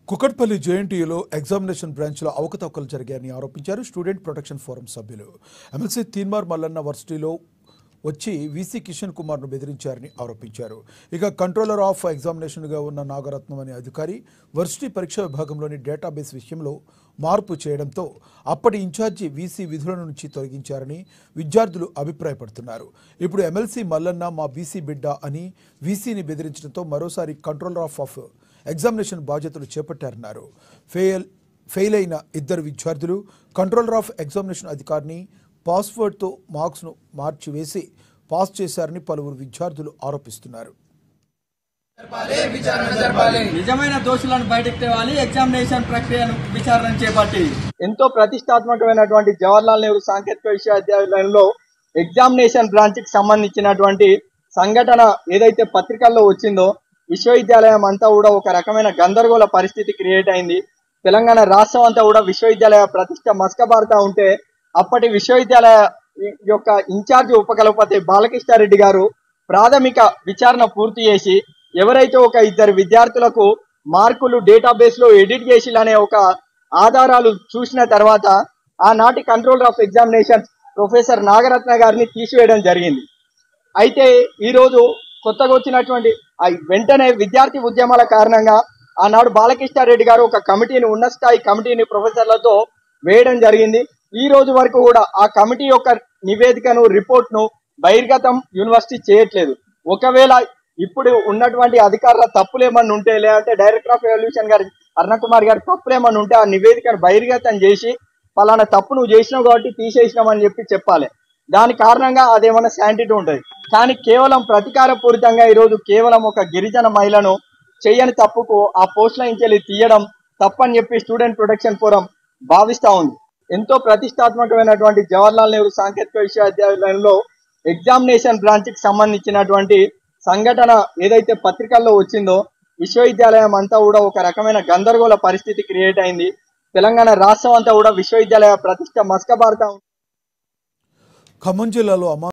Kukatpally జేఎన్టీయూలో examination బ్రాంచ్లో అవకతవకలు జరిగాయని ఆరోపించారు స్టూడెంట్ ప్రొటెక్షన్ ఫోరం సభ్యులు. ఎమ్మెల్సీ తీన్మార్ మల్లన్న వర్సిటీలో వచ్చి వీసీ కిషన్ కుమార్ను బెదిరించారని ఆరోపించారు. ఇక కంట్రోలర్ ఆఫ్ ఎగ్జామినేషన్గా ఉన్న నాగరత్నం అనే అధికారి వర్సిటీ పరీక్షా విభాగంలోని డేటాబేస్ విషయంలో మార్పు చేయడంతో అప్పటి ఇన్ఛార్జి వీసీ విధుల నుంచి తొలగించారని విద్యార్థులు అభిప్రాయపడుతున్నారు. ఇప్పుడు ఎమ్మెల్సీ మల్లన్న మా బీసీ బిడ్డ అని వీసీని బెదిరించడంతో మరోసారి కంట్రోలర్ ఆఫ్ ఎగ్జామినేషన్ బాధ్యతలు చేపట్టారన్నారు. ఫెయిల్ అయిన ఇద్దరు విద్యార్థులు కంట్రోలర్ ఆఫ్ ఎగ్జామినేషన్ అధికారిని పాస్వర్డ్తో మార్క్స్ను మార్చివేసి పాస్ చేశారని పలువురు విద్యార్థులు ఆరోపిస్తున్నారు. నిజమైన దోషులను బయటకు తేవాలి, ఎగ్జామినేషన్ ప్రక్రియను విచారణ చేపట్టి ఎంతో ప్రతిష్టాత్మకమైనటువంటి జవహర్లాల్ నెహ్రూ సాంకేతిక విశ్వవిద్యాలయంలో ఎగ్జామినేషన్ బ్రాంచ్ కి సంబంధించినటువంటి సంఘటన ఏదైతే పత్రికల్లో వచ్చిందో విశ్వవిద్యాలయం అంతా కూడా ఒక రకమైన గందరగోళ పరిస్థితి క్రియేట్ అయింది. తెలంగాణ రాష్ట్రం అంతా కూడా విశ్వవిద్యాలయ ప్రతిష్ట మస్కబారుతా ఉంటే అప్పటి విశ్వవిద్యాలయ యొక్క ఇన్ఛార్జి ఉపకులపతి బాలకృష్ణారెడ్డి గారు ప్రాథమిక విచారణ పూర్తి చేసి ఎవరైతే ఒక ఇద్దరు విద్యార్థులకు మార్కులు డేటాబేస్ లో ఎడిట్ చేసిలనే ఒక ఆధారాలు చూసిన తర్వాత ఆనాటి controller of examination professor Nagaratna గారిని తీసివేయడం జరిగింది. అయితే ఈరోజు కొత్తగా వచ్చినటువంటి వెంటనే విద్యార్థి ఉద్యమాల కారణంగా ఆనాడు బాలకృష్ణారెడ్డి గారు ఒక కమిటీని ఉన్నత స్థాయి కమిటీని ప్రొఫెసర్లతో వేయడం జరిగింది. ఈ రోజు వరకు కూడా ఆ కమిటీ యొక్క నివేదికను రిపోర్ట్ ను బహిర్గతం యూనివర్సిటీ చేయట్లేదు. ఒకవేళ ఇప్పుడు ఉన్నటువంటి అధికారుల తప్పులేమన్నా ఉంటే లేదంటే డైరెక్టర్ ఆఫ్ ఎవల్యూషన్ గారు అరుణకుమార్ గారి తప్పులేమన్నా ఉంటే ఆ నివేదికను బహిర్గతం చేసి పలానా తప్పు నువ్వు చేసినావు కాబట్టి తీసేసినామని చెప్పాలి. దాని కారణంగా అదేమన్నా శాంటిటీ ఉంటుంది. కానీ కేవలం ప్రతీకార పూరితంగా ఈరోజు కేవలం ఒక గిరిజన మహిళను చేయని తప్పుకు ఆ పోస్టుల నుంచి తీయడం తప్పని చెప్పి స్టూడెంట్ ప్రొటెక్షన్ ఫోరం భావిస్తా ఉంది. ఎంతో ప్రతిష్టాత్మకమైనటువంటి జవహర్లాల్ నెహ్రూ సాంకేతిక విశ్వవిద్యాలయంలో ఎగ్జామినేషన్ బ్రాంచ్ కి సంబంధించినటువంటి సంఘటన ఏదైతే పత్రికల్లో వచ్చిందో విశ్వవిద్యాలయం అంతా కూడా ఒక రకమైన గందరగోళ పరిస్థితి క్రియేట్ అయింది. తెలంగాణ రాష్ట్రం అంతా కూడా విశ్వవిద్యాలయ ప్రతిష్ట మస్కబారుతా ఉంది. ఖమ్మం జిల్లాలో